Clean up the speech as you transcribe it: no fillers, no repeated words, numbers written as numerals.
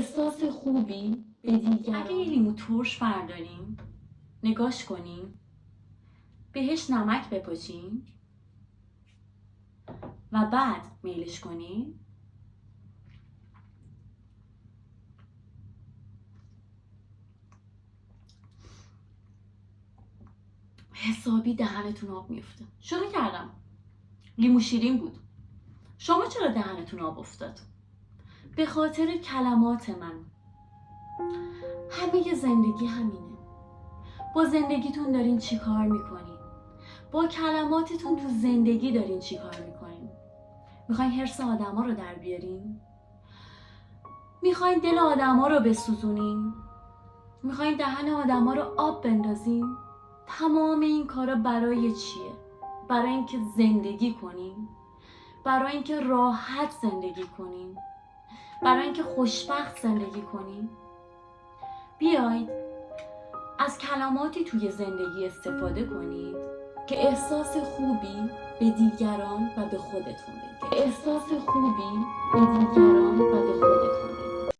احساس خوبی به دیگران. اگه یه لیمو ترش برداریم، نگاش کنیم، بهش نمک بپاشیم و بعد میلش کنیم، حسابی دهنتون آب میفته. شروع کردم. لیمو شیرین بود. شما چرا دهنتون آب افتاد؟ به خاطر کلمات من. همه زندگی همینه. با زندگیتون دارین چی کار میکنین؟ با کلماتتون تو زندگی دارین چی کار میکنین؟ میخواین حرص آدما رو در بیارین؟ میخواین دل آدما رو بسوزونین؟ میخواین دهن آدما رو آب بندازین؟ تمام این کارا برای چیه؟ برای اینکه زندگی کنین؟ برای اینکه راحت زندگی کنین؟ برای اینکه خوشبخت زندگی کنین؟ بیاید از کلماتی توی زندگی استفاده کنید که احساس خوبی به دیگران و به خودتون بدید. احساس خوبی به دیگران و به خودتون بدید.